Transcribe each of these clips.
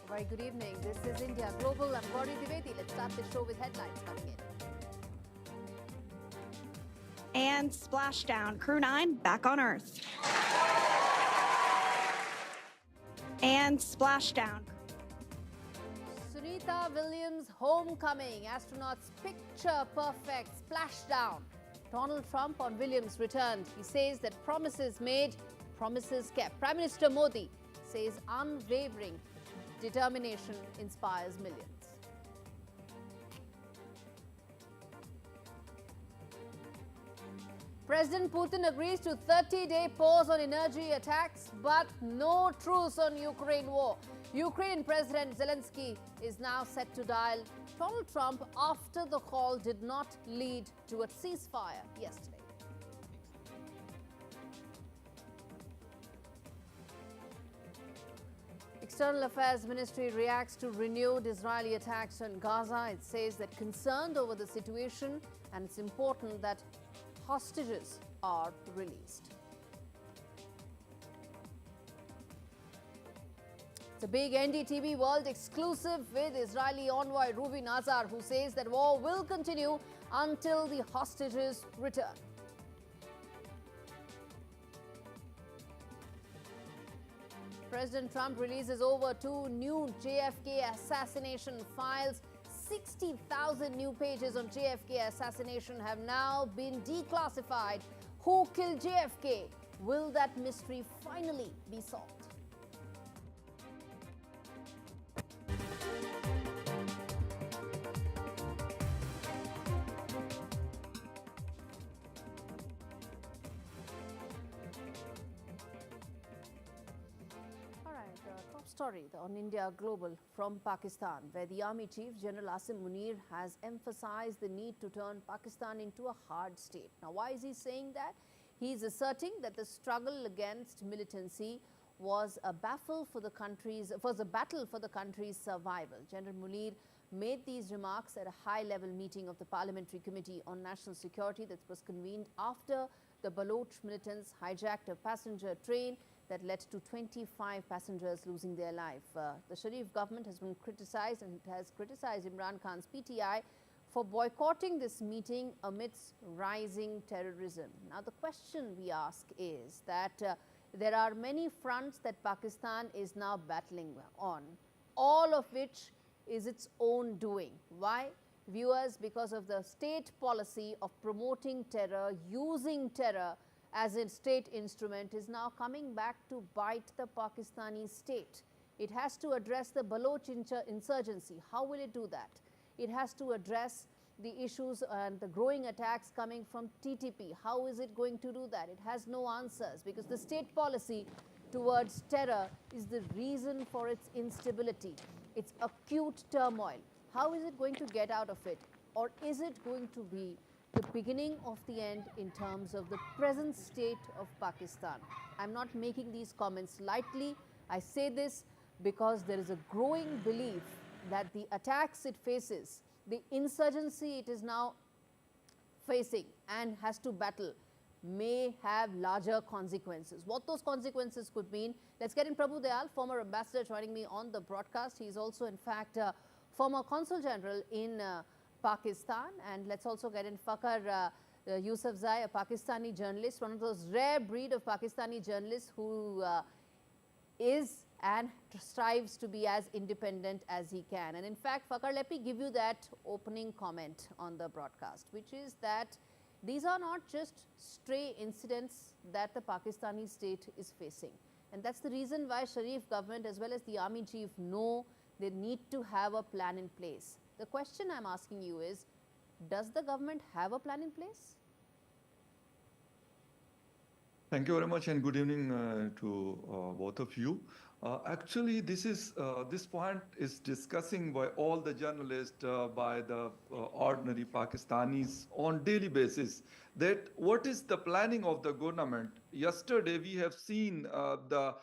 Very good evening. This is India Global. I'm Gaurie Dwivedi. Let's start the show with headlines coming in. And splashdown. Crew 9 back on Earth. And splashdown. Sunita Williams homecoming. Astronauts picture perfect splashdown. Donald Trump on Williams returned. He says that promises made, promises kept. Prime Minister Modi says unwavering determination inspires millions. President Putin agrees to 30-day pause on energy attacks, but no truce on Ukraine war. Ukrainian President Zelensky is now set to dial Donald Trump after the call did not lead to a ceasefire yesterday. External Affairs Ministry reacts to renewed Israeli attacks on Gaza. It says that concerned over the situation and it's important that hostages are released. It's a big NDTV World exclusive with Israeli Envoy Reuven Azar, who says that war will continue until the hostages return. President Trump releases over 2 new JFK assassination files. 60,000 new pages on JFK assassination have now been declassified. Who killed JFK? Will that mystery finally be solved? Top story on India Global from Pakistan, where the Army Chief General Asim Munir has emphasized the need to turn Pakistan into a hard state. Now, why is he saying that? He is asserting that the struggle against militancy was a battle for the country's survival. General Munir made these remarks at a high-level meeting of the Parliamentary Committee on National Security that was convened after the Baloch militants hijacked a passenger train that led to 25 passengers losing their life. The Sharif government has been criticized and has criticized Imran Khan's PTI for boycotting this meeting amidst rising terrorism. Now, the question we ask is that there are many fronts that Pakistan is now battling on, all of which is its own doing. Why? Viewers, because of the state policy of promoting terror, using terror as a state instrument, is now coming back to bite the Pakistani state. It has to address the Baloch insurgency. How will it do that? It has to address the issues and the growing attacks coming from TTP. How is it going to do that? It has no answers, because the state policy towards terror is the reason for its instability, its acute turmoil. How is it going to get out of it? Or is it going to be the beginning of the end in terms of the present state of Pakistan? I'm not making these comments lightly. I say this because there is a growing belief that the attacks it faces, the insurgency it is now facing and has to battle, may have larger consequences. What those consequences could mean, let's get in Prabhu Dayal, former ambassador, joining me on the broadcast. He is also, in fact, former Consul General in Pakistan. And let's also get in Fakhar Yousafzai, a Pakistani journalist, one of those rare breed of Pakistani journalists who is and strives to be as independent as he can. And in fact, Fakhar, let me give you that opening comment on the broadcast, which is that these are not just stray incidents that the Pakistani state is facing. And that's the reason why Sharif government as well as the army chief know they need to have a plan in place. The question I'm asking you is, does the government have a plan in place? Thank you very much, and good evening to both of you. Actually, this point is discussing by all the journalists, by the ordinary Pakistanis on daily basis, that what is the planning of the government. Yesterday, we have seen the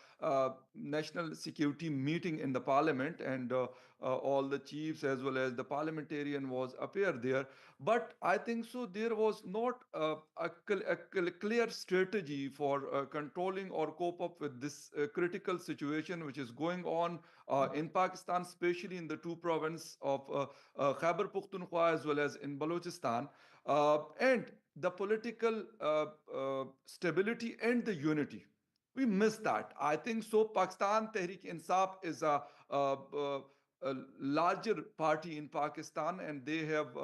national security meeting in the parliament, and all the chiefs as well as the parliamentarian was appear there. But I think so there was not a clear strategy for controlling or cope up with this critical situation which is going on in Pakistan, especially in the two provinces of Khyber Pakhtunkhwa as well as in Balochistan, and the political stability and the unity. We miss that. I think so. Pakistan Tehreek Insaf is a larger party in Pakistan, and they have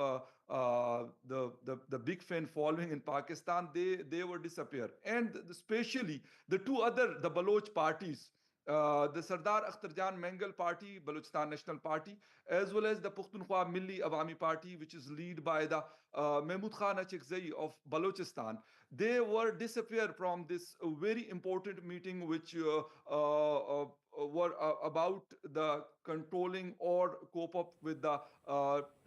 the big fan following in Pakistan. They were disappear, and especially the two other the Baloch parties, the Sardar Akhtarjan Mangal Party, Balochistan National Party, as well as the Pukhtunkhwa Milli Awami Party, which is led by the Mahmud Khan Achikzai of Balochistan. They were disappeared from this very important meeting, which were about the controlling or cope up with the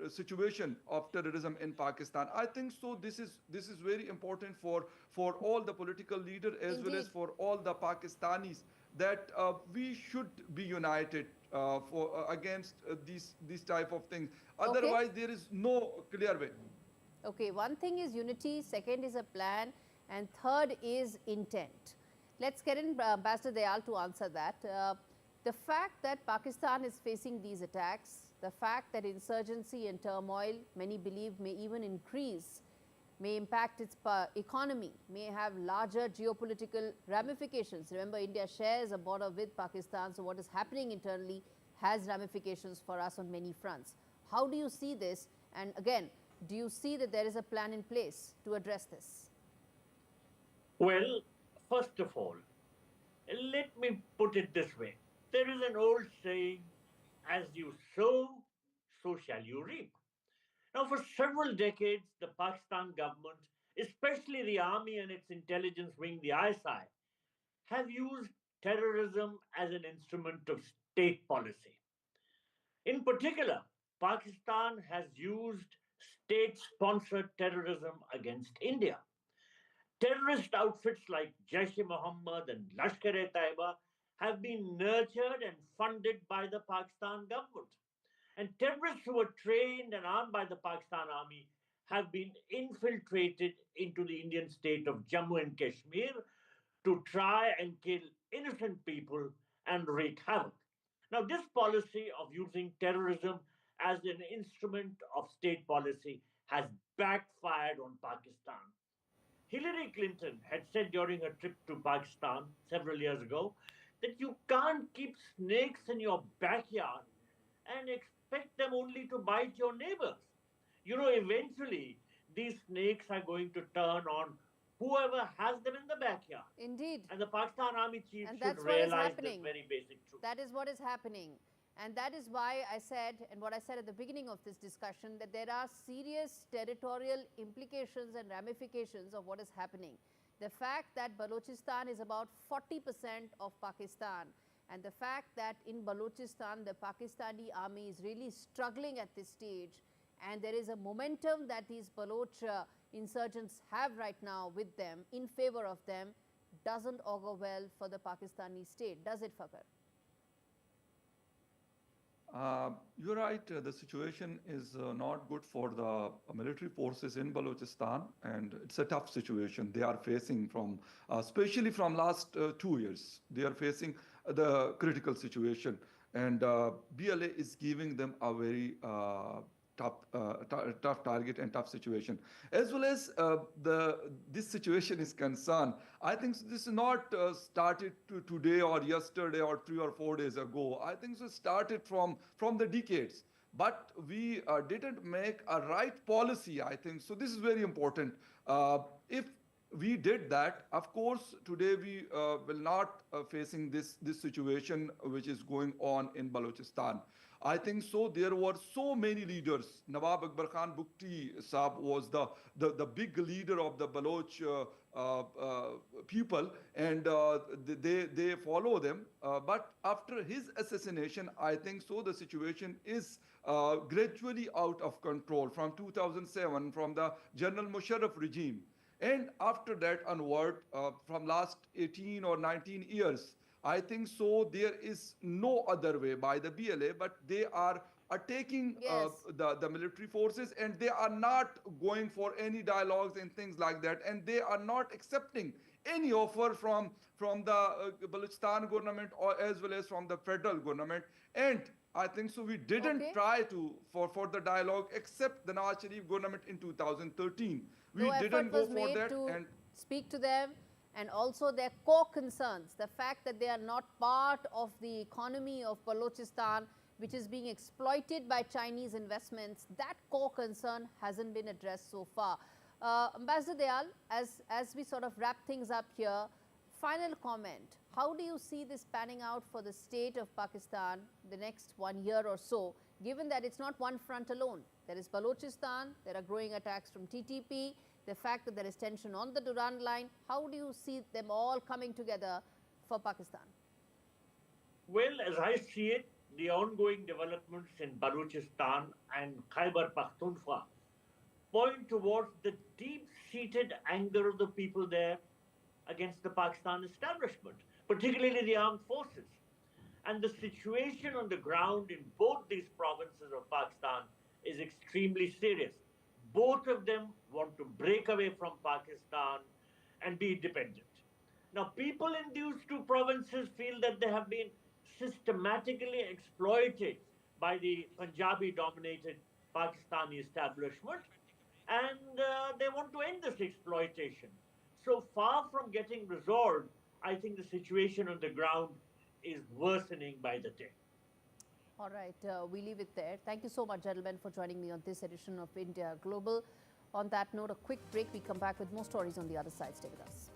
situation of terrorism in Pakistan. I think so. This is very important for all the political leaders as well as Indeed. for all the Pakistanis, that we should be united for against these type of things. Otherwise, there is no clear way. Okay, one thing is unity, second is a plan, and third is intent. Let's get in Ambassador Dayal to answer that. The fact that Pakistan is facing these attacks, the fact that insurgency and turmoil, many believe, may even increase, may impact its economy, may have larger geopolitical ramifications. Remember, India shares a border with Pakistan, so what is happening internally has ramifications for us on many fronts. How do you see this? And again, do you see that there is a plan in place to address this? Well, first of all, let me put it this way. There is an old saying, as you sow, so shall you reap. Now, for several decades, the Pakistan government, especially the army and its intelligence wing, the ISI, have used terrorism as an instrument of state policy. In particular, Pakistan has used state-sponsored terrorism against India. Terrorist outfits like Jaish-e-Mohammed and Lashkar-e-Taiba have been nurtured and funded by the Pakistan government. And terrorists who were trained and armed by the Pakistan army have been infiltrated into the Indian state of Jammu and Kashmir to try and kill innocent people and wreak havoc. Now, this policy of using terrorism as an instrument of state policy has backfired on Pakistan. Hillary Clinton had said during her trip to Pakistan several years ago that you can't keep snakes in your backyard and expect them only to bite your neighbors. You know, eventually, these snakes are going to turn on whoever has them in the backyard. Indeed. And the Pakistan Army chief And should that's what is realize this happening. very basic truth. That is what is happening. And that is why I said, and what I said at the beginning of this discussion, that there are serious territorial implications and ramifications of what is happening. The fact that Balochistan is about 40% of Pakistan, and the fact that in Balochistan, the Pakistani army is really struggling at this stage, and there is a momentum that these Baloch insurgents have right now with them, in favor of them, doesn't augur well for the Pakistani state, does it, Fakhar? You're right. The situation is not good for the military forces in Balochistan, and it's a tough situation they are facing from, especially from last 2 years. They are facing the critical situation, and BLA is giving them a very tough target and tough situation. As well as this situation is concerned, I think this is not started today or yesterday or 3 or 4 days ago. I think it started from the decades. But we didn't make a right policy, I think. So this is very important. If we did that, of course, today we will not facing this situation which is going on in Balochistan. I think so. There were so many leaders. Nawab Akbar Khan Bukti Saab was the big leader of the Baloch people, and they follow them. But after his assassination, I think so the situation is gradually out of control from 2007, from the General Musharraf regime. And after that onward, from last 18 or 19 years, I think so there is no other way by the BLA, but they are attacking Yes. the military forces, and they are not going for any dialogues and things like that, and they are not accepting any offer from the Balochistan government or as well as from the federal government. And I think so we didn't Okay. try to for the dialogue except the Nawaz Sharif government in 2013. We No didn't effort go was for made that, to and speak to them, and also their core concerns, the fact that they are not part of the economy of Balochistan, which is being exploited by Chinese investments, that core concern hasn't been addressed so far. Ambassador Dayal, as we sort of wrap things up here, final comment. How do you see this panning out for the state of Pakistan the next 1 year or so, given that it's not one front alone? There is Balochistan, there are growing attacks from TTP, the fact that there is tension on the Durand line. How do you see them all coming together for Pakistan? Well, as I see it, the ongoing developments in Balochistan and Khyber Pakhtunkhwa point towards the deep-seated anger of the people there against the Pakistan establishment, particularly the armed forces. And the situation on the ground in both these provinces of Pakistan is extremely serious. Both of them want to break away from Pakistan and be independent. Now, people in these two provinces feel that they have been systematically exploited by the Punjabi-dominated Pakistani establishment, and they want to end this exploitation. So far from getting resolved, I think the situation on the ground is worsening by the day. All right, we leave it there. Thank you so much, gentlemen, for joining me on this edition of India Global. On that note, a quick break. We come back with more stories on the other side. Stay with us.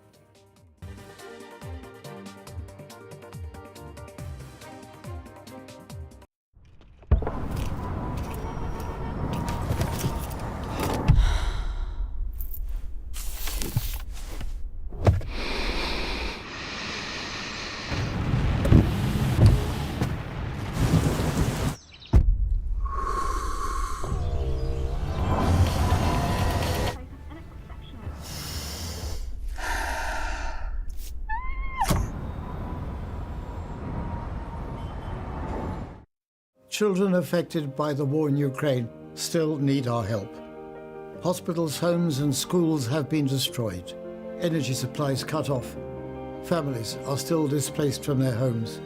Children affected by the war in Ukraine still need our help. Hospitals, homes and schools have been destroyed. Energy supplies cut off. Families are still displaced from their homes.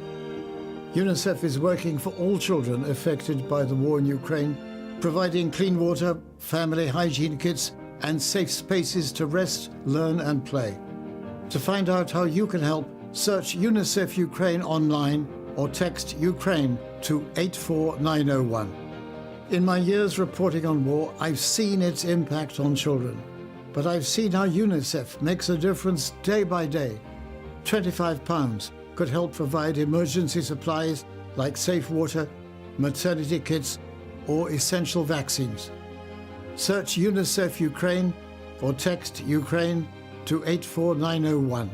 UNICEF is working for all children affected by the war in Ukraine, providing clean water, family hygiene kits and safe spaces to rest, learn and play. To find out how you can help, search UNICEF Ukraine online or text Ukraine to 84901. In my years reporting on war, I've seen its impact on children. But I've seen how UNICEF makes a difference day by day. £25 could help provide emergency supplies like safe water, maternity kits, or essential vaccines. Search UNICEF Ukraine or text Ukraine to 84901.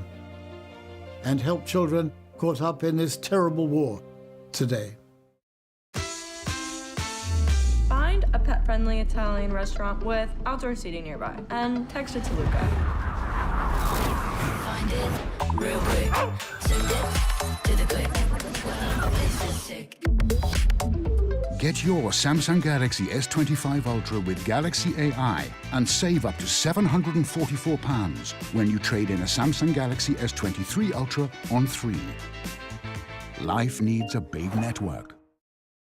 And help children caught up in this terrible war today. Find a pet-friendly Italian restaurant with outdoor seating nearby and text it to Luca. Find it real quick. Send it to the click. Well, this is sick. Get your Samsung Galaxy S25 Ultra with Galaxy AI and save up to £744 when you trade in a Samsung Galaxy S23 Ultra on 3. Life needs a big network.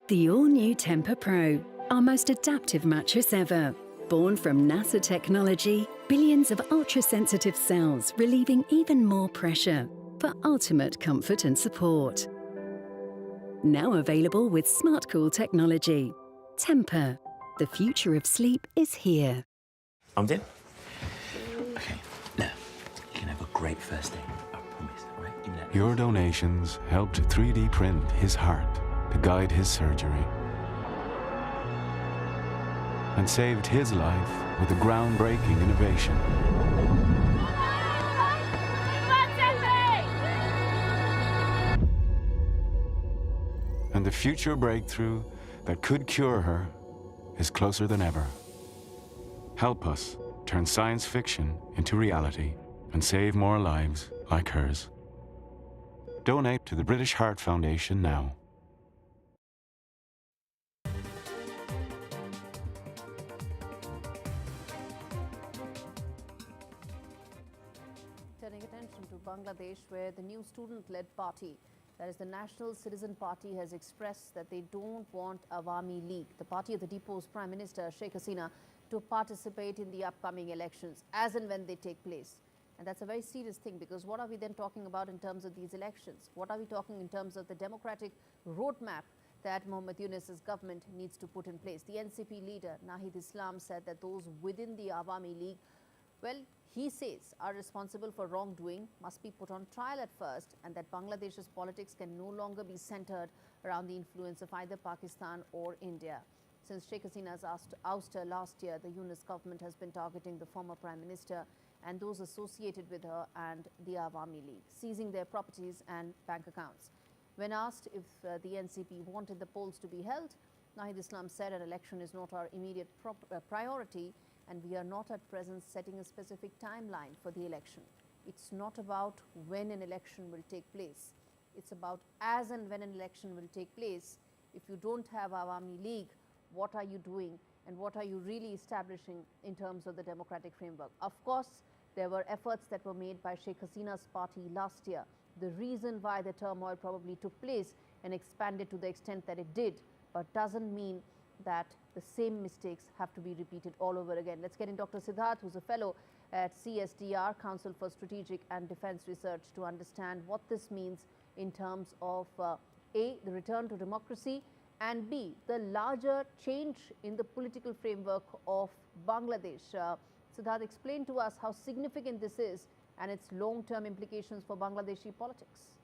The all-new Tempur Pro, our most adaptive mattress ever. Born from NASA technology, billions of ultra-sensitive cells relieving even more pressure for ultimate comfort and support. Now available with SmartCool technology. Tempur, the future of sleep is here. Armed in? Okay, now, you can have a great first day. I promise, all right? Give me that. Your donations helped 3D print his heart to guide his surgery and saved his life with a groundbreaking innovation. And the future breakthrough that could cure her is closer than ever. Help us turn science fiction into reality and save more lives like hers. Donate to the British Heart Foundation now. Turning attention to Bangladesh, where the new student-led party, that is the National Citizen Party, has expressed that they don't want Awami League, the party of the deposed Prime Minister Sheikh Hasina, to participate in the upcoming elections as and when they take place. And that's a very serious thing, because what are we then talking about in terms of these elections? What are we talking in terms of the democratic roadmap that Mohammed Yunus's government needs to put in place? The NCP leader, Nahid Islam, said that those within the Awami League, well, he says, are responsible for wrongdoing must be put on trial at first, and that Bangladesh's politics can no longer be centered around the influence of either Pakistan or India. Since Sheikh Hasina's ouster last year, the Yunus government has been targeting the former Prime Minister and those associated with her and the Awami League, seizing their properties and bank accounts. When asked if the NCP wanted the polls to be held, Nahid Islam said an election is not our immediate priority, and we are not at present setting a specific timeline for the election. It's not about when an election will take place. It's about as and when an election will take place. If you don't have Awami League, what are you doing and what are you really establishing in terms of the democratic framework? Of course, there were efforts that were made by Sheikh Hasina's party last year. The reason why the turmoil probably took place and expanded to the extent that it did, but doesn't mean that the same mistakes have to be repeated all over again. Let's get in Dr. Siddharth, who's a fellow at CSDR, Council for Strategic and Defense Research, to understand what this means in terms of A, the return to democracy, and B, the larger change in the political framework of Bangladesh. Siddharth, explain to us how significant this is and its long-term implications for Bangladeshi politics.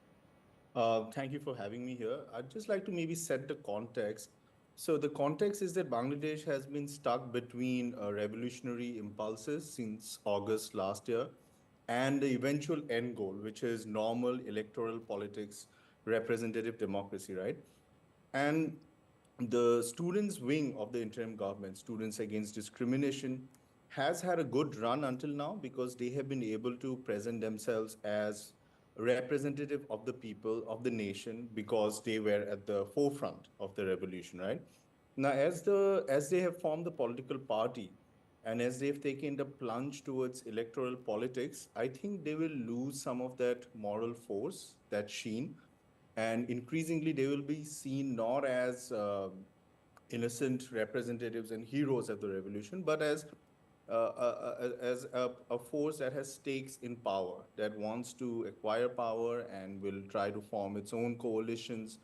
Thank you for having me here. I'd just like to maybe set the context. So the context is that Bangladesh has been stuck between revolutionary impulses since August last year and the eventual end goal, which is normal electoral politics, representative democracy, right? And the students' wing of the interim government, Students Against Discrimination, has had a good run until now because they have been able to present themselves as representative of the people of the nation because they were at the forefront of the revolution, right? Now, as they have formed the political party and as they've taken the plunge towards electoral politics, I think they will lose some of that moral force, that sheen, and increasingly they will be seen not as innocent representatives and heroes of the revolution, but as a force that has stakes in power, that wants to acquire power and will try to form its own coalitions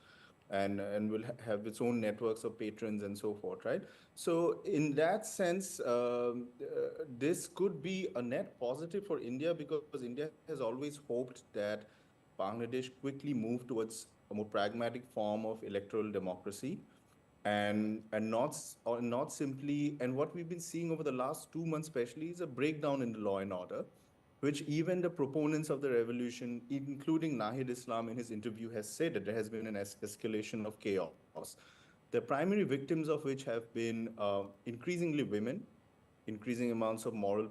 and will have its own networks of patrons and so forth, right? So in that sense, this could be a net positive for India because India has always hoped that Bangladesh quickly move towards a more pragmatic form of electoral democracy. And not simply, and what we've been seeing over the last 2 months especially is a breakdown in the law and order, which even the proponents of the revolution, including Nahid Islam in his interview, has said that there has been an escalation of chaos. The primary victims of which have been increasingly women, increasing amounts of moral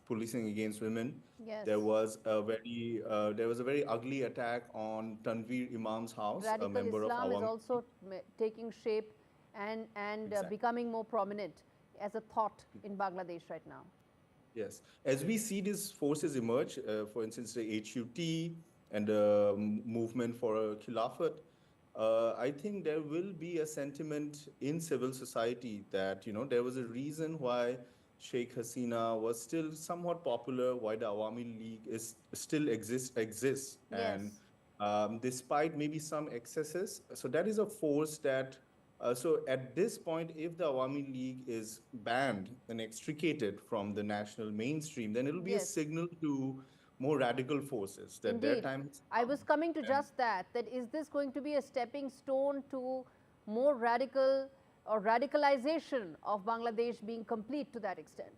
policing against women. Yes. There was a very ugly attack on Tanveer Imam's house, Radical a member Islam of Awami. is also taking shape and Exactly. becoming more prominent as a thought in Bangladesh right now. Yes. As we see these forces emerge, for instance, the HUT and the movement for Khilafat, I think there will be a sentiment in civil society that, there was a reason why Sheikh Hasina was still somewhat popular, why the Awami League still exists. Yes. And despite maybe some excesses, so that is a force that so at this point, if the Awami League is banned and extricated from the national mainstream, then it will be a Yes. signal to more radical forces that Indeed. their time has I come. was coming to just that is this going to be a stepping stone to more radical or radicalization of Bangladesh being complete to that extent?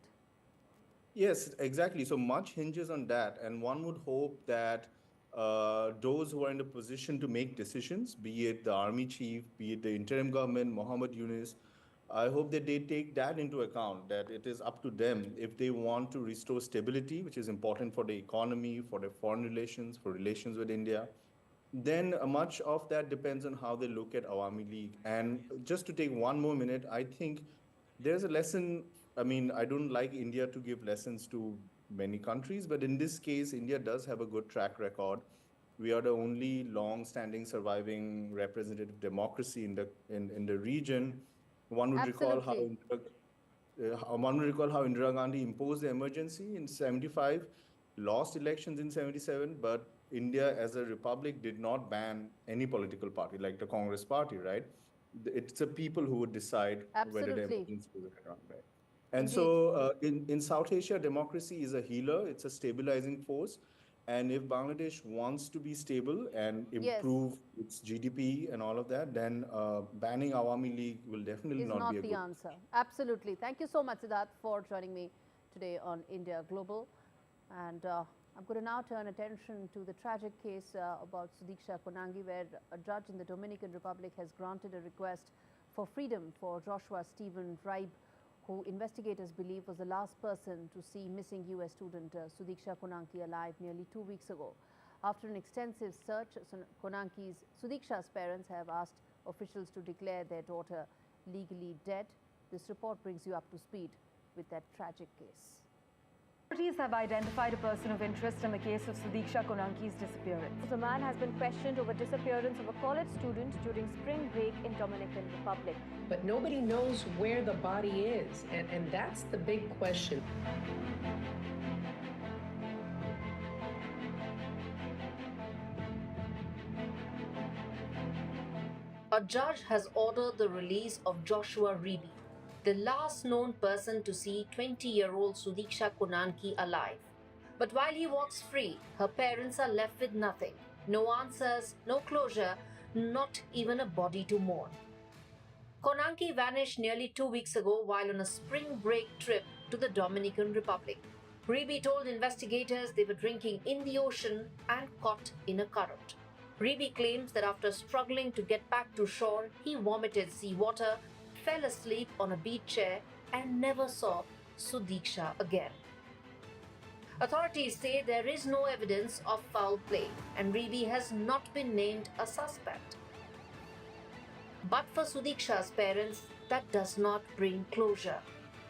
Yes, exactly. So much hinges on that. And one would hope that those who are in the position to make decisions, be it the army chief, be it the interim government, Mohammed Yunus, I hope that they take that into account, that it is up to them if they want to restore stability, which is important for the economy, for their foreign relations, for relations with India. Then much of that depends on how they look at Awami League. And just to take one more minute, I think there's a lesson. I mean, I don't like India to give lessons to many countries, but in this case, India does have a good track record. We are the only long-standing surviving representative democracy in the region. One would recall how Indira Gandhi imposed the emergency in 75, lost elections in 77, but India as a republic did not ban any political party like the Congress party, right? It's the people who would decide whether the emergency is around, right? And so in South Asia, democracy is a healer, it's a stabilizing force. And if Bangladesh wants to be stable and improve its GDP and all of that, then banning Awami League will definitely not be a good the answer. Absolutely. Thank you so much, Siddharth, for joining me today on India Global. And I'm going to now turn attention to the tragic case about Sudiksha Konangi, where a judge in the Dominican Republic has granted a request for freedom for Joshua Stephen Ribe, who investigators believe was the last person to see missing U.S. student Sudiksha Konangi alive nearly 2 weeks ago. After an extensive search, Sudiksha's parents have asked officials to declare their daughter legally dead. This report brings you up to speed with that tragic case. Authorities have identified a person of interest in the case of Sudiksha Konangi's disappearance. The man has been questioned over disappearance of a college student during spring break in Dominican Republic. But nobody knows where the body is, and that's the big question. A judge has ordered the release of Joshua Ribe, the last known person to see 20-year-old Sudiksha Konangi alive. But while he walks free, her parents are left with nothing. No answers, no closure, not even a body to mourn. Konangi vanished nearly 2 weeks ago while on a spring break trip to the Dominican Republic. Ribe told investigators they were drinking in the ocean and caught in a current. Ribe claims that after struggling to get back to shore, he vomited seawater, fell asleep on a beach chair and never saw Sudiksha again. Authorities say there is no evidence of foul play and Ribe has not been named a suspect. But for Sudiksha's parents, that does not bring closure.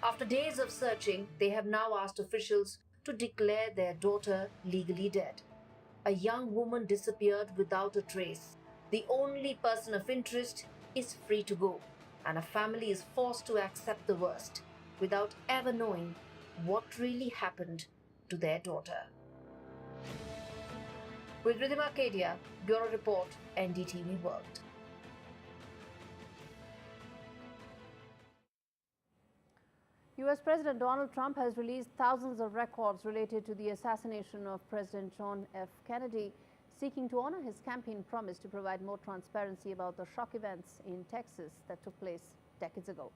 After days of searching, they have now asked officials to declare their daughter legally dead. A young woman disappeared without a trace. The only person of interest is free to go, and a family is forced to accept the worst without ever knowing what really happened to their daughter. With Ridhima Kedia, Bureau Report, NDTV World. US President Donald Trump has released thousands of records related to the assassination of President John F. Kennedy, seeking to honor his campaign promise to provide more transparency about the shock events in Texas that took place decades ago.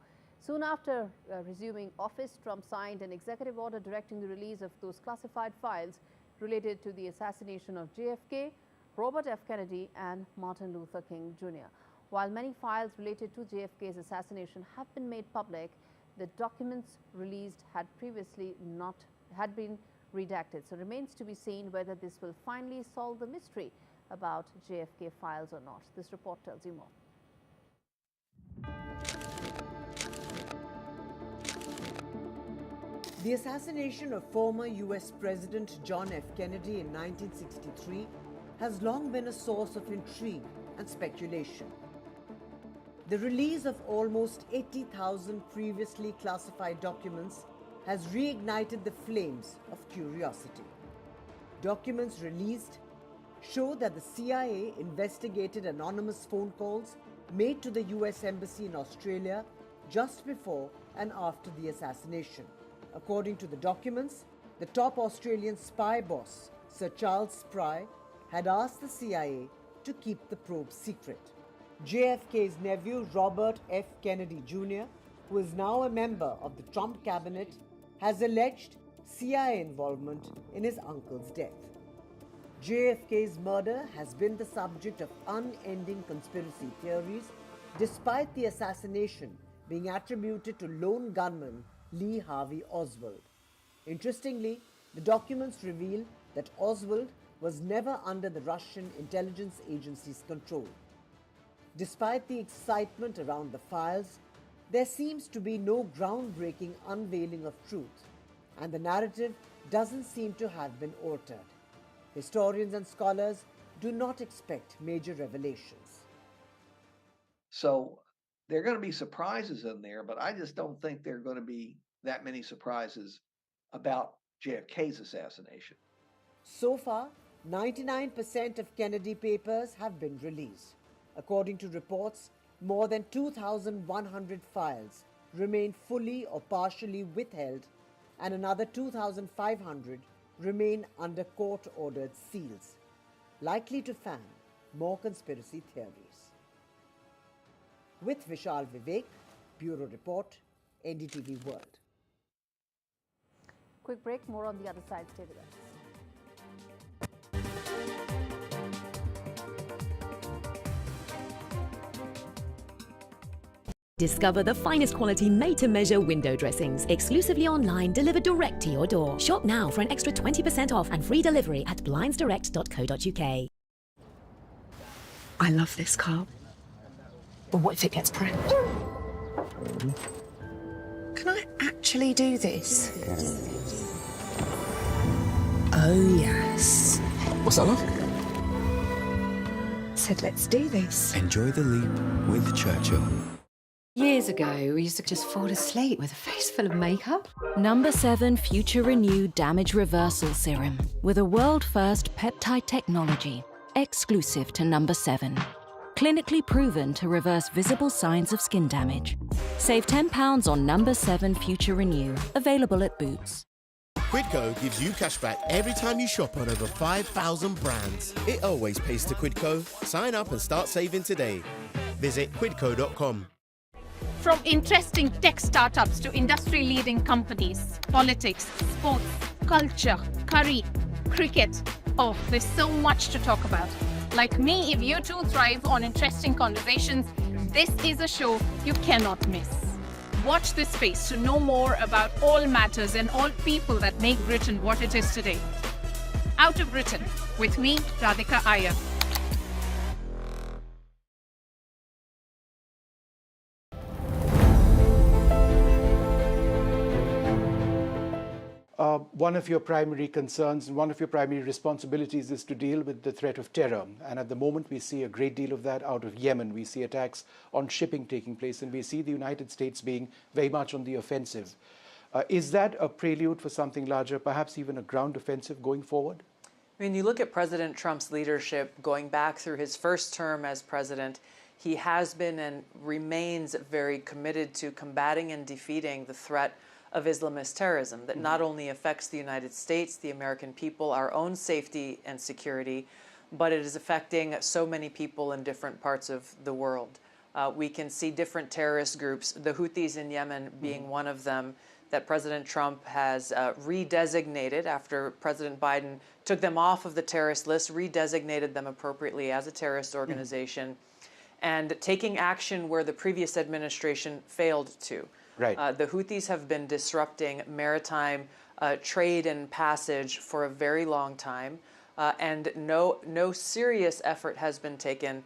Soon after resuming office, Trump signed an executive order directing the release of those classified files related to the assassination of JFK, Robert F. Kennedy, and Martin Luther King Jr. While many files related to JFK's assassination have been made public, the documents released had previously had been redacted. So it remains to be seen whether this will finally solve the mystery about JFK files or not. This report tells you more. The assassination of former US President John F. Kennedy in 1963 has long been a source of intrigue and speculation. The release of almost 80,000 previously classified documents has reignited the flames of curiosity. Documents released show that the CIA investigated anonymous phone calls made to the US Embassy in Australia just before and after the assassination. According to the documents, the top Australian spy boss, Sir Charles Spry, had asked the CIA to keep the probe secret. JFK's nephew, Robert F. Kennedy Jr., who is now a member of the Trump cabinet, has alleged CIA involvement in his uncle's death. JFK's murder has been the subject of unending conspiracy theories, despite the assassination being attributed to lone gunman Lee Harvey Oswald. Interestingly, the documents reveal that Oswald was never under the Russian intelligence agency's control. Despite the excitement around the files, there seems to be no groundbreaking unveiling of truth, and the narrative doesn't seem to have been altered. Historians and scholars do not expect major revelations. So there are going to be surprises in there, but I just don't think there are going to be that many surprises about JFK's assassination. So far, 99% of Kennedy papers have been released. According to reports, more than 2,100 files remain fully or partially withheld, and another 2,500 remain under court-ordered seals, likely to fan more conspiracy theories. With Vishal Vivek, Bureau Report, NDTV World. Quick break, more on the other side. Stay with us. Discover the finest quality made-to-measure window dressings, exclusively online, delivered direct to your door. Shop now for an extra 20% off and free delivery at blindsdirect.co.uk. I love this car. But what if it gets cracked? Can I actually do this? Oh, yes. What's that, love? Said let's do this. Enjoy the leap with Churchill. Years ago, we used to just fall asleep with a face full of makeup. Number 7 Future Renew Damage Reversal Serum with a world-first peptide technology, exclusive to Number 7. Clinically proven to reverse visible signs of skin damage. Save £10 on Number 7 Future Renew, available at Boots. Quidco gives you cashback every time you shop on over 5,000 brands. It always pays to Quidco. Sign up and start saving today. Visit quidco.com. From interesting tech startups to industry-leading companies, politics, sports, culture, curry, cricket. Oh, there's so much to talk about. Like me, if you too thrive on interesting conversations, this is a show you cannot miss. Watch this space to know more about all matters and all people that make Britain what it is today. Out of Britain, with me, Radhika Iyer. One of your primary concerns and one of your primary responsibilities is to deal with the threat of terror. And at the moment, we see a great deal of that out of Yemen. We see attacks on shipping taking place, and we see the United States being very much on the offensive. Is that a prelude for something larger, perhaps even a ground offensive going forward? I mean, you look at President Trump's leadership going back through his first term as president, he has been and remains very committed to combating and defeating the threat of Islamist terrorism that not only affects the United States, the American people, our own safety and security, but it is affecting so many people in different parts of the world. We can see different terrorist groups, the Houthis in Yemen being one of them, that President Trump has redesignated after President Biden took them off of the terrorist list, redesignated them appropriately as a terrorist organization, and taking action where the previous administration failed to. Right. The Houthis have been disrupting maritime trade and passage for a very long time, and no serious effort has been taken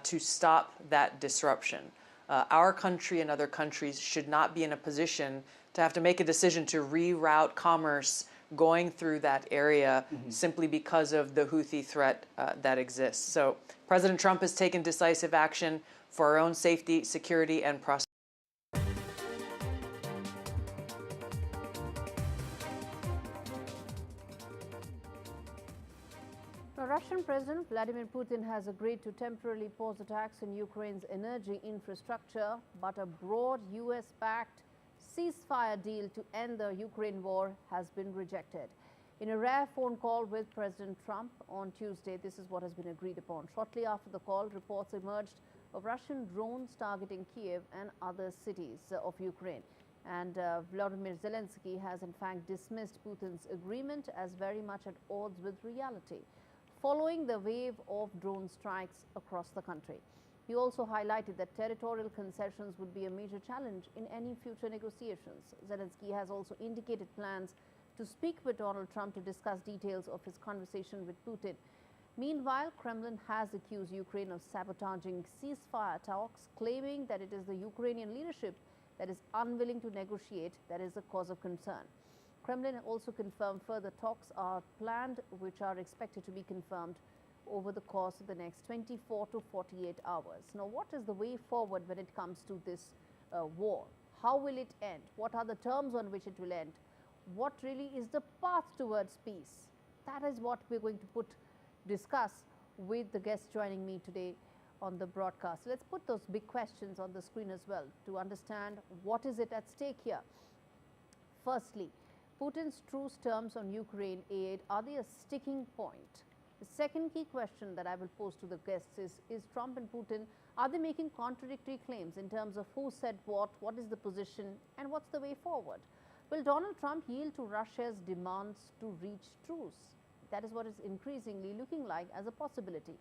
to stop that disruption. Our country and other countries should not be in a position to have to make a decision to reroute commerce going through that area simply because of the Houthi threat that exists. So President Trump has taken decisive action for our own safety, security, and prosperity. Russian President Vladimir Putin has agreed to temporarily pause attacks in Ukraine's energy infrastructure, but a broad US-backed ceasefire deal to end the Ukraine war has been rejected. In a rare phone call with President Trump on Tuesday, this is what has been agreed upon. Shortly after the call, reports emerged of Russian drones targeting Kiev and other cities of Ukraine. And Volodymyr Zelensky has in fact dismissed Putin's agreement as very much at odds with reality, following the wave of drone strikes across the country. He also highlighted that territorial concessions would be a major challenge in any future negotiations. Zelensky has also indicated plans to speak with Donald Trump to discuss details of his conversation with Putin. Meanwhile, Kremlin has accused Ukraine of sabotaging ceasefire talks, claiming that it is the Ukrainian leadership that is unwilling to negotiate that is the cause of concern. Kremlin also confirmed further talks are planned, which are expected to be confirmed over the course of the next 24 to 48 hours. Now, what is the way forward when it comes to this war? How will it end? What are the terms on which it will end? What really is the path towards peace? That is what we're going to discuss with the guests joining me today on the broadcast. Let's put those big questions on the screen as well to understand what is it at stake here. Firstly, Putin's truce terms on Ukraine aid, are they a sticking point? The second key question that I will pose to the guests is Trump and Putin, are they making contradictory claims in terms of who said what is the position, and what's the way forward? Will Donald Trump yield to Russia's demands to reach truce? That is what is increasingly looking like as a possibility.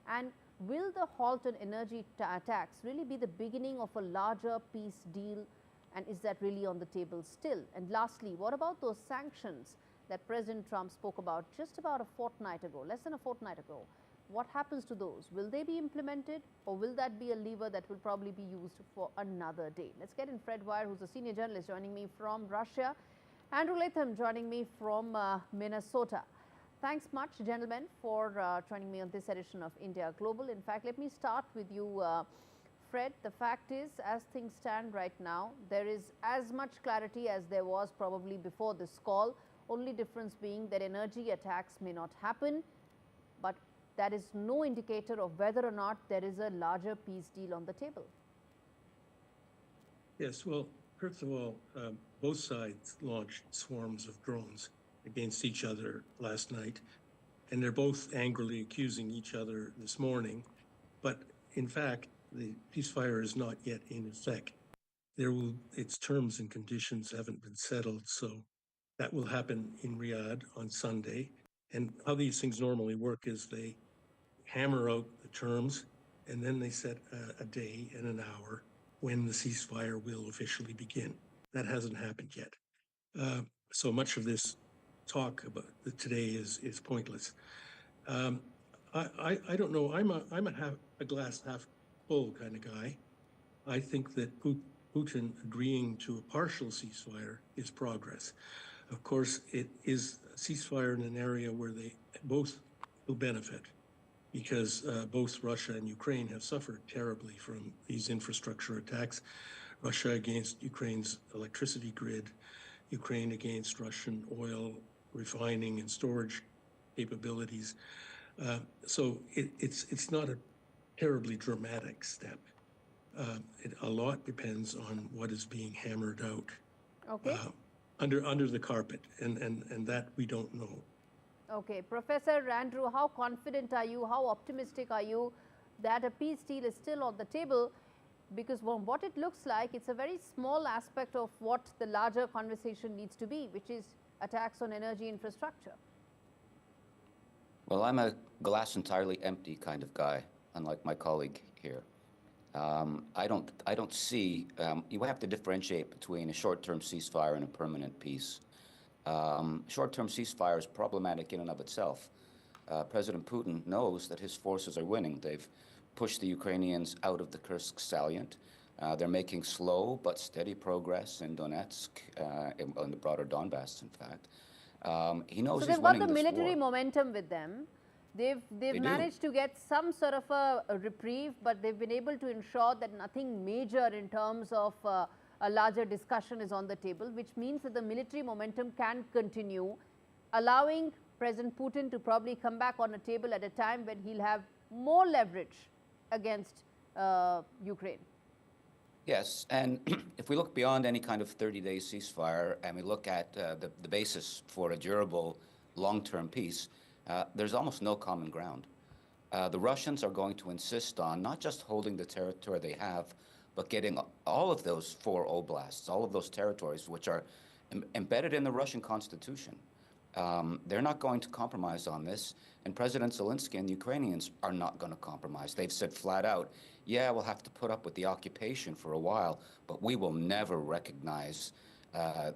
And will the halt on energy attacks really be the beginning of a larger peace deal? And is that really on the table still? And lastly, what about those sanctions that President Trump spoke about just about a fortnight ago, less than a fortnight ago? What happens to those? Will they be implemented, or will that be a lever that will probably be used for another day? Let's get in Fred Wire, who's a senior journalist joining me from Russia. Andrew Latham joining me from Minnesota. Thanks much, gentlemen, for joining me on this edition of India Global. In fact, let me start with you, Fred. The fact is, as things stand right now, there is as much clarity as there was probably before this call, only difference being that energy attacks may not happen, but that is no indicator of whether or not there is a larger peace deal on the table. Yes, well, first of all, both sides launched swarms of drones against each other last night, and they're both angrily accusing each other this morning. But in fact, the ceasefire is not yet in effect. Its terms and conditions haven't been settled, so that will happen in Riyadh on Sunday. And how these things normally work is they hammer out the terms, and then they set a day and an hour when the ceasefire will officially begin. That hasn't happened yet. So much of this talk about today is pointless. I don't know. I'm a glass half full kind of guy. I think that Putin agreeing to a partial ceasefire is progress. Of course, it is a ceasefire in an area where they both will benefit, because both Russia and Ukraine have suffered terribly from these infrastructure attacks. Russia against Ukraine's electricity grid, Ukraine against Russian oil refining and storage capabilities. So it's not a terribly dramatic step. A lot depends on what is being hammered out. Okay. Under the carpet, and that we don't know. Okay, Professor Andrew, how confident are you, how optimistic are you that a peace deal is still on the table? Because from what it looks like, it's a very small aspect of what the larger conversation needs to be, which is attacks on energy infrastructure. Well, I'm a glass entirely empty kind of guy, unlike my colleague here. I don't see, you have to differentiate between a short-term ceasefire and a permanent peace. Short-term ceasefire is problematic in and of itself. President Putin knows that his forces are winning. They've pushed the Ukrainians out of the Kursk salient. They're making slow but steady progress in Donetsk, in the broader Donbass, in fact. He knows so he's they've got winning the this military war. momentum with them. They've managed to get some sort of a reprieve, but they've been able to ensure that nothing major in terms of a larger discussion is on the table, which means that the military momentum can continue, allowing President Putin to probably come back on a table at a time when he'll have more leverage against Ukraine. Yes, and if we look beyond any kind of 30-day ceasefire and we look at the basis for a durable long-term peace, there's almost no common ground. The Russians are going to insist on not just holding the territory they have, but getting all of those 4 oblasts, all of those territories which are embedded in the Russian constitution. They're not going to compromise on this, and President Zelensky and the Ukrainians are not going to compromise. They've said flat out, yeah, we'll have to put up with the occupation for a while, but we will never recognize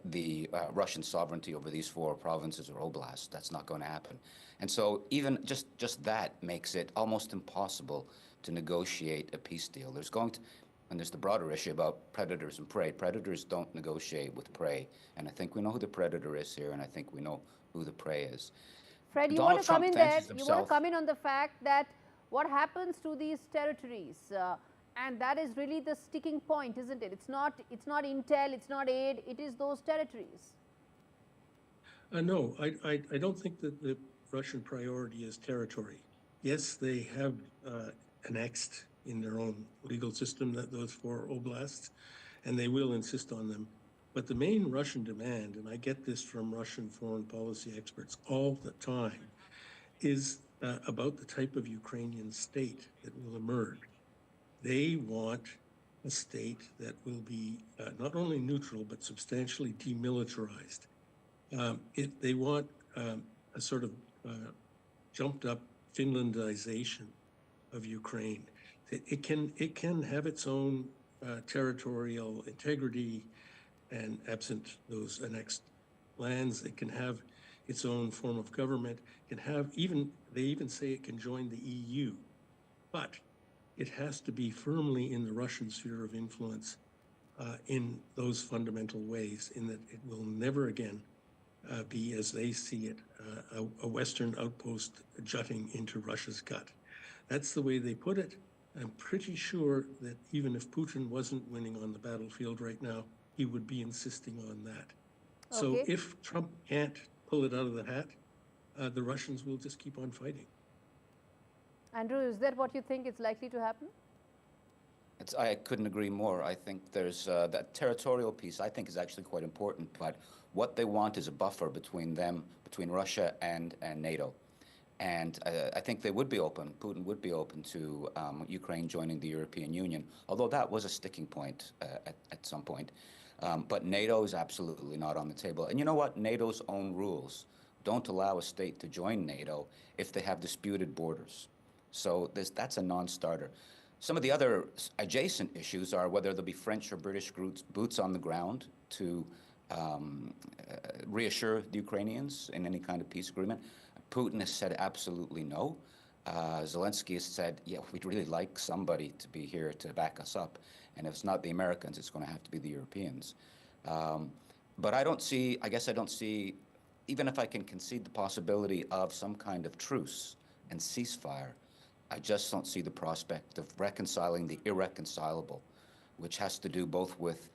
the Russian sovereignty over these 4 provinces or oblasts. That's not going to happen. And so even just that makes it almost impossible to negotiate a peace deal. And there's the broader issue about predators and prey. Predators don't negotiate with prey. And I think we know who the predator is here, and I think we know who the prey is. Fred, you want to come in there. You want to come in on the fact that what happens to these territories, and that is really the sticking point, isn't it? It's not intel, it's not aid, it is those territories. No, I don't think that the Russian priority is territory. Yes, they have annexed in their own legal system those 4 oblasts, and they will insist on them. But the main Russian demand, and I get this from Russian foreign policy experts all the time, is about the type of Ukrainian state that will emerge. They want a state that will be not only neutral, but substantially demilitarized. They want a sort of jumped up Finlandization of Ukraine. It can have its own territorial integrity, and absent those annexed lands, it can have its own form of government. They even say it can join the EU, but it has to be firmly in the Russian sphere of influence in those fundamental ways, in that it will never again be, as they see it, a Western outpost jutting into Russia's gut. That's the way they put it. I'm pretty sure that even if Putin wasn't winning on the battlefield right now, he would be insisting on that. So if Trump can't pull it out of the hat, the Russians will just keep on fighting. Andrew, is that what you think is likely to happen? I couldn't agree more. I think there's that territorial piece, I think, is actually quite important. But what they want is a buffer between Russia and NATO. And I think they would be open, Putin would be open to Ukraine joining the European Union, although that was a sticking point at some point. But NATO is absolutely not on the table. And you know what? NATO's own rules don't allow a state to join NATO if they have disputed borders. So that's a non-starter. Some of the other adjacent issues are whether there'll be French or British boots on the ground to reassure the Ukrainians in any kind of peace agreement. Putin has said absolutely no. Zelensky has said, yeah, we'd really like somebody to be here to back us up. And if it's not the Americans, it's going to have to be the Europeans. But I don't see, even if I can concede the possibility of some kind of truce and ceasefire, I just don't see the prospect of reconciling the irreconcilable, which has to do both with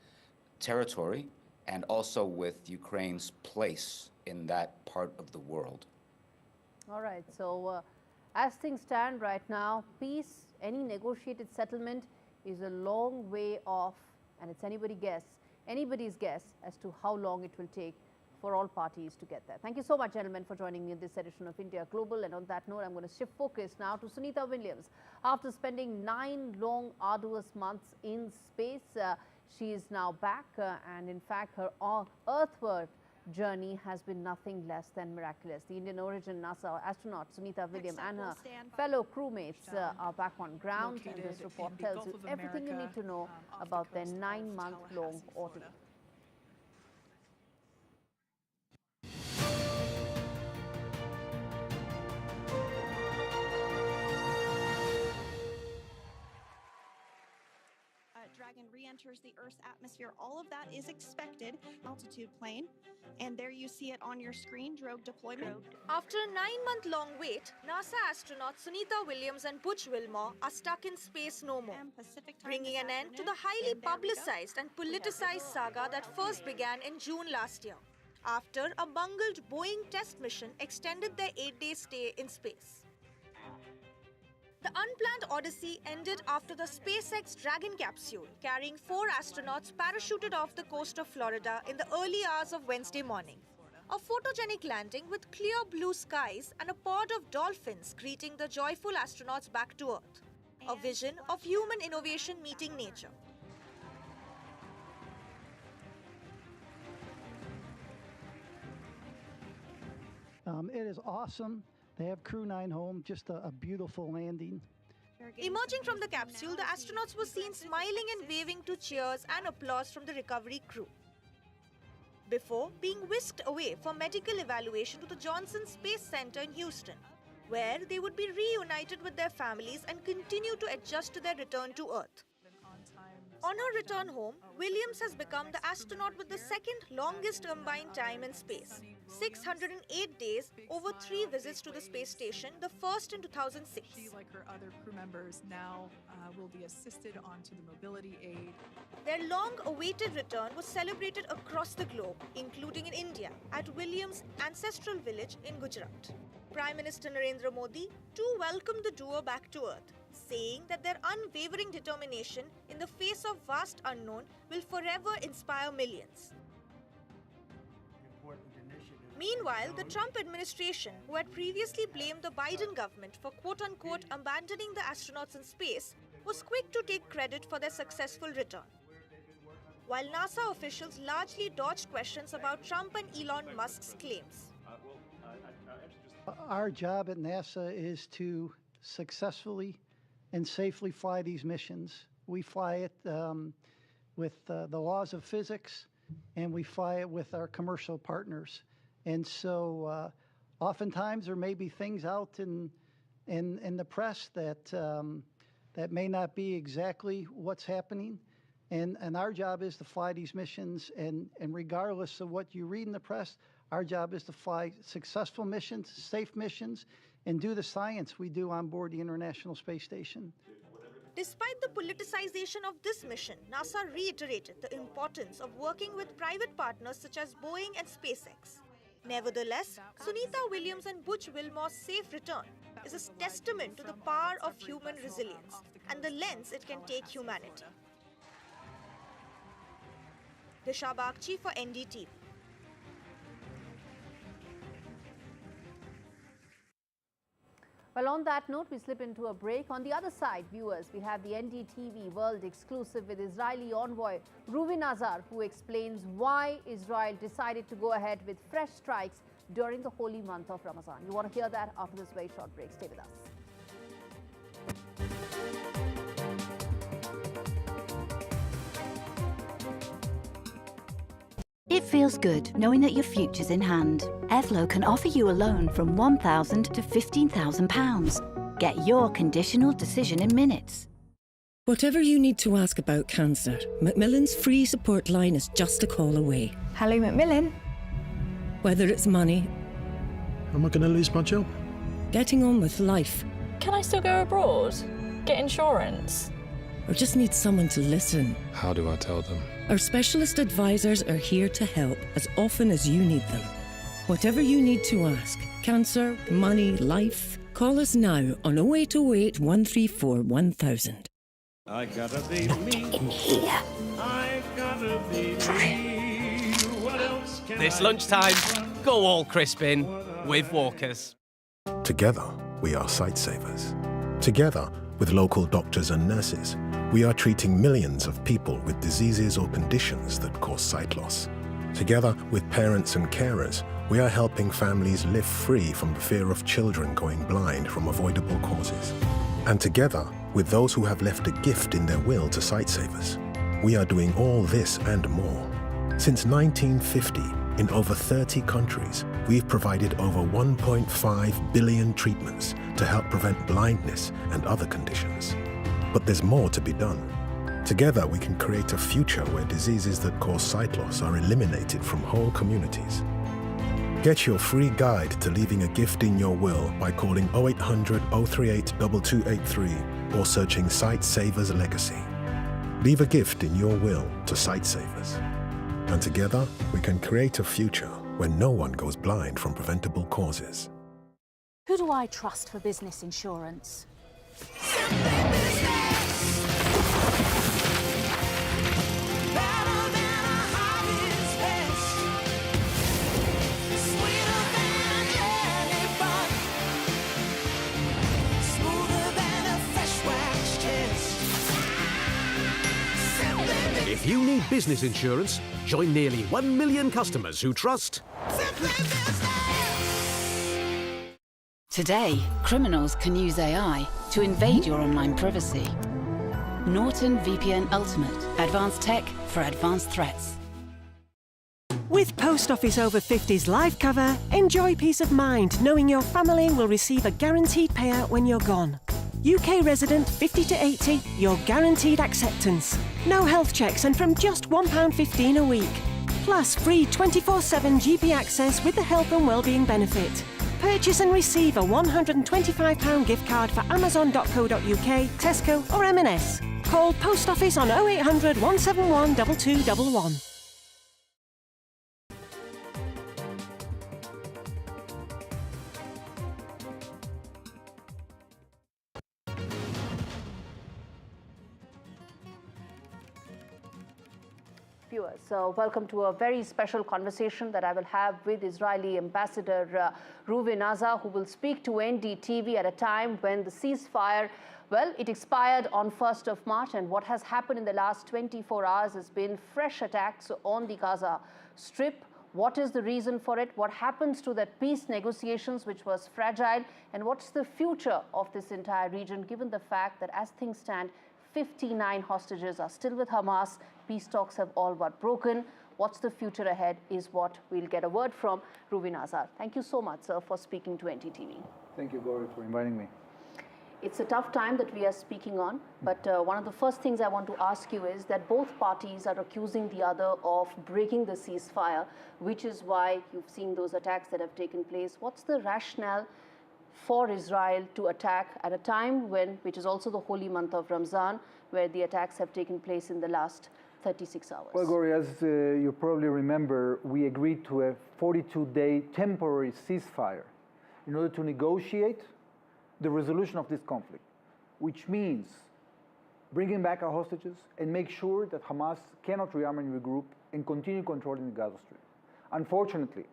territory and also with Ukraine's place in that part of the world. All right, so as things stand right now, peace, any negotiated settlement is a long way off, and it's anybody's guess as to how long it will take for all parties to get there. Thank you so much, gentlemen, for joining me in this edition of India Global. And on that note, I'm going to shift focus now to Sunita Williams. After spending 9 long, arduous months in space, she is now back, and in fact, her earthward journey has been nothing less than miraculous. The Indian origin NASA astronaut Sunita Williams and her fellow crewmates are back on ground, and this report tells you everything you need to know about their 9-month-long ordeal. Dragon re-enters the Earth's atmosphere. All of that is expected. Altitude plane. And there you see it on your screen, drogue deployment. After a 9-month-long wait, NASA astronauts Sunita Williams and Butch Wilmore are stuck in space no more, bringing an end to the highly publicized and politicized saga that first began in June last year, after a bungled Boeing test mission extended their 8-day stay in space. The unplanned odyssey ended after the SpaceX Dragon capsule, carrying 4 astronauts, parachuted off the coast of Florida in the early hours of Wednesday morning. A photogenic landing with clear blue skies and a pod of dolphins greeting the joyful astronauts back to Earth. A vision of human innovation meeting nature. It is awesome. They have Crew 9 home, just a beautiful landing. Emerging from the capsule, the astronauts were seen smiling and waving to cheers and applause from the recovery crew, before being whisked away for medical evaluation to the Johnson Space Center in Houston, where they would be reunited with their families and continue to adjust to their return to Earth. On her return home, Williams has become the astronaut with the second longest combined time in space, 608 days over 3 visits to the space station, the first in 2006. Like her other crew members now will be assisted onto the mobility aid. Their long-awaited return was celebrated across the globe, including in India, at Williams' ancestral village in Gujarat. Prime Minister Narendra Modi too welcomed the duo back to Earth, saying that their unwavering determination in the face of vast unknown will forever inspire millions. Meanwhile, the Trump administration, who had previously blamed the Biden government for quote-unquote abandoning the astronauts in space, was quick to take credit for their successful return. While NASA officials largely dodged questions about Trump and Elon Musk's claims. Our job at NASA is to successfully and safely fly these missions. We fly it with the laws of physics, and we fly it with our commercial partners. And so oftentimes there may be things out in the press that may not be exactly what's happening. And our job is to fly these missions, and regardless of what you read in the press, our job is to fly successful missions, safe missions, and do the science we do on board the International Space Station. Despite the politicization of this mission, NASA reiterated the importance of working with private partners such as Boeing and SpaceX. Nevertheless, Sunita Williams and Butch Wilmore's safe return is a testament to the power of human resilience and the lengths it can take humanity. Disha Bagchi for NDTV. Well, on that note, we slip into a break. On the other side, viewers, we have the NDTV World exclusive with Israeli envoy Reuven Azar, who explains why Israel decided to go ahead with fresh strikes during the holy month of Ramadan. You want to hear that after this very short break. Stay with us. It feels good knowing that your future's in hand. Evlo can offer you a loan from £1,000 to £15,000. Get your conditional decision in minutes. Whatever you need to ask about cancer, Macmillan's free support line is just a call away. Hello, Macmillan. Whether it's money... Am I going to lose my job? Getting on with life. Can I still go abroad? Get insurance? Or just need someone to listen. How do I tell them? Our specialist advisors are here to help as often as you need them. Whatever you need to ask, cancer, money, life, call us now on 0808 134 1000. I gotta be me. In here. I gotta be me. What else can This lunchtime, go all Crispin with Walkers. Together, we are sight savers. Together, with local doctors and nurses, we are treating millions of people with diseases or conditions that cause sight loss. Together with parents and carers, we are helping families live free from the fear of children going blind from avoidable causes. And together with those who have left a gift in their will to sightsavers, we are doing all this and more. Since 1950, in over 30 countries, we've provided over 1.5 billion treatments to help prevent blindness and other conditions. But there's more to be done. Together, we can create a future where diseases that cause sight loss are eliminated from whole communities. Get your free guide to leaving a gift in your will by calling 0800 038 2283 or searching Sight Savers Legacy. Leave a gift in your will to Sight Savers. And together, we can create a future where no one goes blind from preventable causes. Who do I trust for business insurance? If you need business insurance, join nearly 1 million customers who trust Today, criminals can use AI to invade your online privacy. Norton VPN Ultimate. Advanced tech for advanced threats. With Post Office Over 50s life cover, enjoy peace of mind knowing your family will receive a guaranteed payout when you're gone. UK resident 50 to 80, your guaranteed acceptance. No health checks and from just £1.15 a week. Plus free 24/7 GP access with the health and wellbeing benefit. Purchase and receive a £125 gift card for amazon.co.uk, Tesco or M&S. Call Post Office on 0800 171 2211. Viewers, so welcome to a very special conversation that I will have with Israeli Ambassador Reuven Azar, who will speak to NDTV at a time when the ceasefire, well, it expired on 1st of March, and what has happened in the last 24 hours has been fresh attacks on the Gaza Strip. What is the reason for it? What happens to that peace negotiations, which was fragile? And what's the future of this entire region, given the fact that as things stand, 59 hostages are still with Hamas. Peace talks have all but broken. What's the future ahead is what we'll get a word from Reuven Azar. Thank you so much, sir, for speaking to NDTV. Thank you, Gaurie, for inviting me. It's a tough time that we are speaking on, but one of the first things I want to ask you is that both parties are accusing the other of breaking the ceasefire, which is why you've seen those attacks that have taken place. What's the rationale for Israel to attack at a time when, which is also the holy month of Ramzan, where the attacks have taken place in the last 36 hours? Well, Gaurie, as you probably remember, we agreed to a 42-day temporary ceasefire in order to negotiate the resolution of this conflict, which means bringing back our hostages and make sure that Hamas cannot rearm and regroup and continue controlling the Gaza Strip. Unfortunately,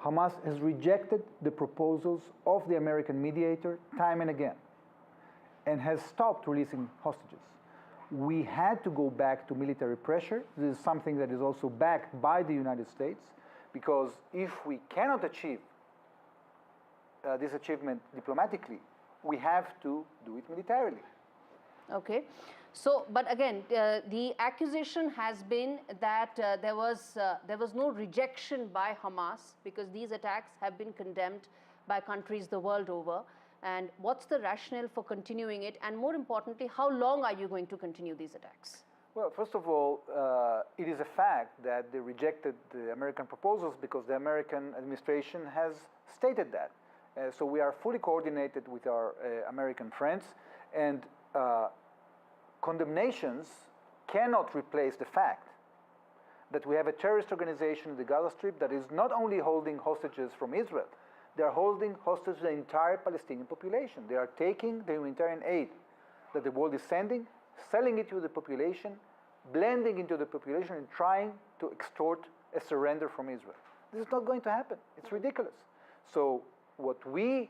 Hamas has rejected the proposals of the American mediator time and again and has stopped releasing hostages. We had to go back to military pressure. This is something that is also backed by the United States, because if we cannot achieve this achievement diplomatically, we have to do it militarily. Okay. So, but again, the accusation has been that there was no rejection by Hamas, because these attacks have been condemned by countries the world over. And what's the rationale for continuing it? And more importantly, how long are you going to continue these attacks? Well, first of all, it is a fact that they rejected the American proposals because the American administration has stated that. So we are fully coordinated with our American friends, and condemnations cannot replace the fact that we have a terrorist organization in the Gaza Strip that is not only holding hostages from Israel, they are holding hostage the entire Palestinian population. They are taking the humanitarian aid that the world is sending, selling it to the population, blending into the population, and trying to extort a surrender from Israel. This is not going to happen. It's ridiculous. So what we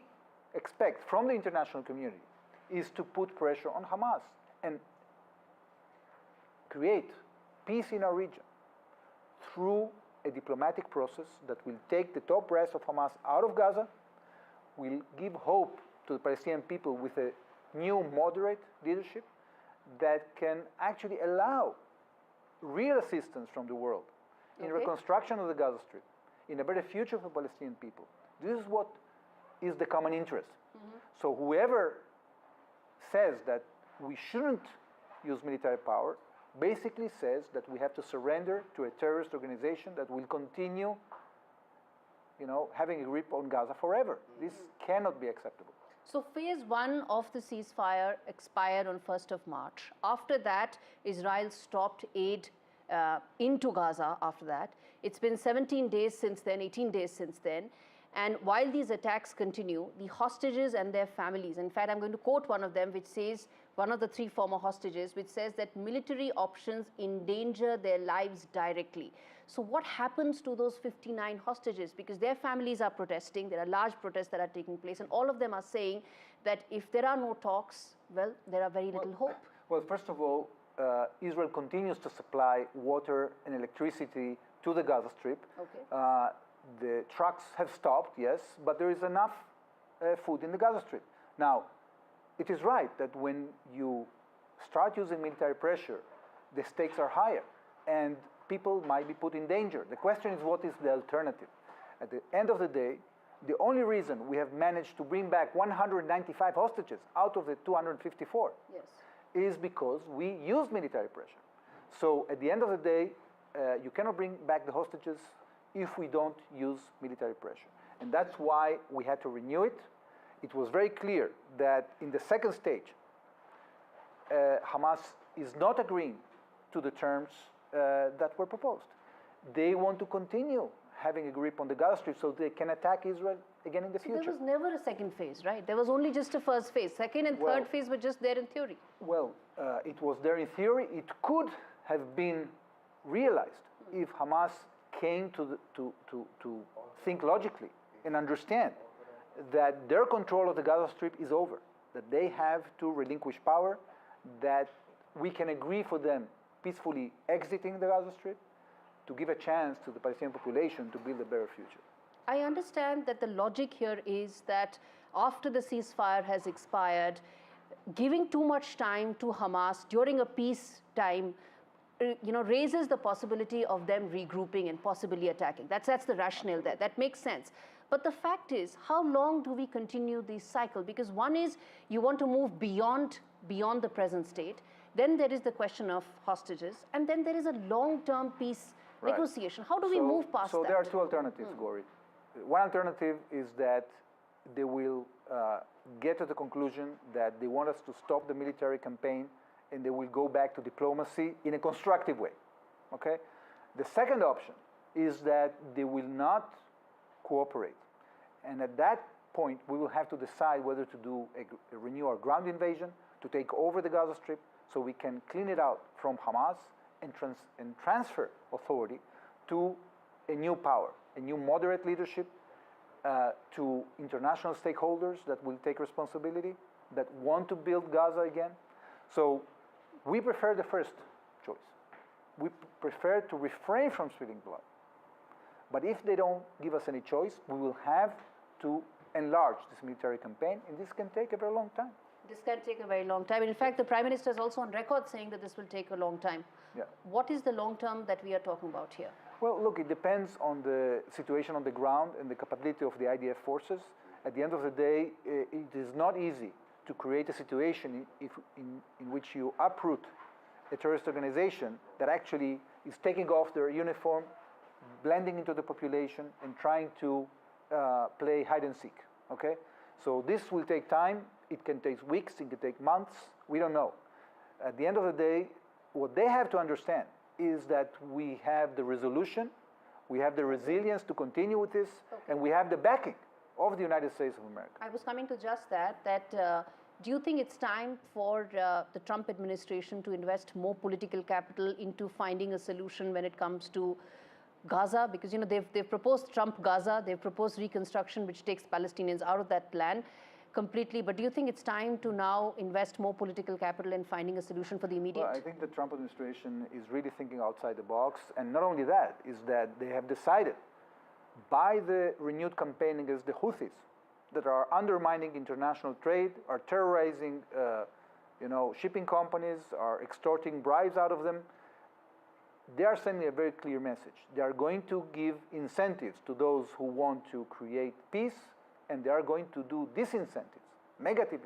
expect from the international community is to put pressure on Hamas and create peace in our region through a diplomatic process that will take the top brass of Hamas out of Gaza, will give hope to the Palestinian people with a new moderate leadership that can actually allow real assistance from the world in reconstruction of the Gaza Strip, in a better future for Palestinian people. This is what is the common interest. So whoever says that we shouldn't use military power basically says that we have to surrender to a terrorist organization that will continue, having a grip on Gaza forever. This cannot be acceptable. So phase one of the ceasefire expired on 1st of March. After that, Israel stopped aid into Gaza after that. It's been 17 days since then, 18 days since then. And while these attacks continue, the hostages and their families, in fact, I'm going to quote one of them, which says, one of the 3 former hostages, which says that military options endanger their lives directly. So what happens to those 59 hostages? Because their families are protesting, there are large protests that are taking place, and all of them are saying that if there are no talks, well, there are very little hope. Well, first of all, Israel continues to supply water and electricity to the Gaza Strip. The trucks have stopped, yes, but there is enough food in the Gaza Strip. Now, it is right that when you start using military pressure, the stakes are higher and people might be put in danger. The question is, what is the alternative? At the end of the day, the only reason we have managed to bring back 195 hostages out of the 254 is because we used military pressure. So at the end of the day, you cannot bring back the hostages if we don't use military pressure. And that's why we had to renew it. It was very clear that in the second stage, Hamas is not agreeing to the terms that were proposed. They want to continue having a grip on the Gaza Strip so they can attack Israel again in the future. There was never a second phase, right? There was only just a first phase. Second and third phase were just there in theory. Well, it was there in theory. It could have been realized if Hamas came to think logically and understand that their control of the Gaza Strip is over, that they have to relinquish power, that we can agree for them peacefully exiting the Gaza Strip to give a chance to the Palestinian population to build a better future. I understand that the logic here is that after the ceasefire has expired, giving too much time to Hamas during a peace time raises the possibility of them regrouping and possibly attacking. That's the rationale there. That makes sense. But the fact is, how long do we continue this cycle? Because one is you want to move beyond the present state. Then there is the question of hostages. And then there is a long-term peace negotiation. How do we move past that? So there are two alternatives, Gaurie. One alternative is that they will get to the conclusion that they want us to stop the military campaign and they will go back to diplomacy in a constructive way, okay? The second option is that they will not cooperate. And at that point, we will have to decide whether to do renew our ground invasion, to take over the Gaza Strip so we can clean it out from Hamas and transfer authority to a new power, a new moderate leadership, to international stakeholders that will take responsibility, that want to build Gaza again. So we prefer the first choice. We prefer to refrain from spilling blood. But if they don't give us any choice, we will have to enlarge this military campaign, and this can take a very long time. This can take a very long time. In fact, the Prime Minister is also on record saying that this will take a long time. Yeah. What is the long term that we are talking about here? Well, look, it depends on the situation on the ground and the capability of the IDF forces. At the end of the day, it is not easy to create a situation in which you uproot a terrorist organization that actually is taking off their uniform, blending into the population, and trying to play hide and seek, okay? So this will take time. It can take weeks, it can take months, we don't know. At the end of the day, what they have to understand is that we have the resolution, we have the resilience to continue with this, and we have the backing of the United States of America. I was coming to just that do you think it's time for the Trump administration to invest more political capital into finding a solution when it comes to Gaza? Because they've proposed Trump Gaza, they've proposed reconstruction, which takes Palestinians out of that plan completely. But do you think it's time to now invest more political capital in finding a solution for the immediate? Well, I think the Trump administration is really thinking outside the box. And not only that, is that they have decided by the renewed campaign against the Houthis that are undermining international trade, are terrorizing shipping companies, are extorting bribes out of them. They are sending a very clear message. They are going to give incentives to those who want to create peace, and they are going to do disincentives, negative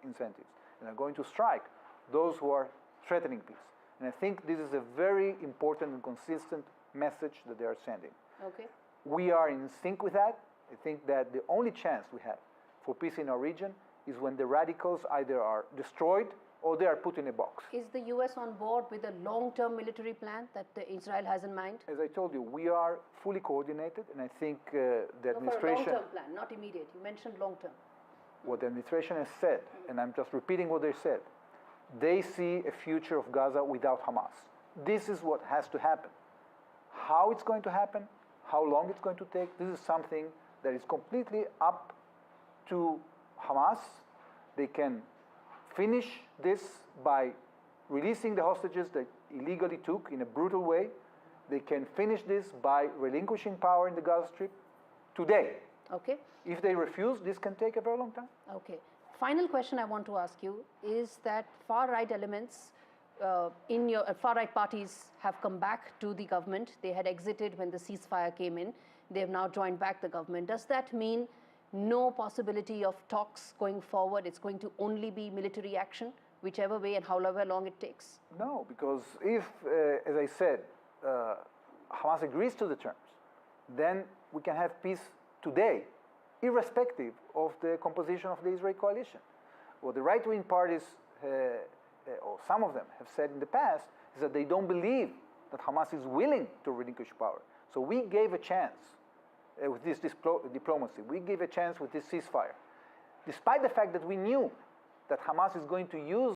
incentives, and are going to strike those who are threatening peace. And I think this is a very important and consistent message that they are sending. Okay. We are in sync with that. I think that the only chance we have for peace in our region is when the radicals either are destroyed or they are put in a box. Is the U.S. on board with a long-term military plan that Israel has in mind? As I told you, we are fully coordinated, and I think the administration... For a long-term plan, not immediate. You mentioned long-term. What the administration has said, and I'm just repeating what they said, they see a future of Gaza without Hamas. This is what has to happen. How it's going to happen, how long it's going to take, this is something that is completely up to Hamas. They can finish this by releasing the hostages they illegally took in a brutal way. They can finish this by relinquishing power in the Gaza Strip today. Okay. If they refuse, this can take a very long time. Okay. Final question I want to ask you is that far-right elements in your far-right parties have come back to the government. They had exited when the ceasefire came in. They have now joined back the government. Does that mean no possibility of talks going forward? It's going to only be military action, whichever way and however long it takes? No, because if, as I said, Hamas agrees to the terms, then we can have peace today, irrespective of the composition of the Israeli coalition. What the right-wing parties, or some of them, have said in the past is that they don't believe that Hamas is willing to relinquish power. So we gave a chance with this diplomacy. We gave a chance with this ceasefire, despite the fact that we knew that Hamas is going to use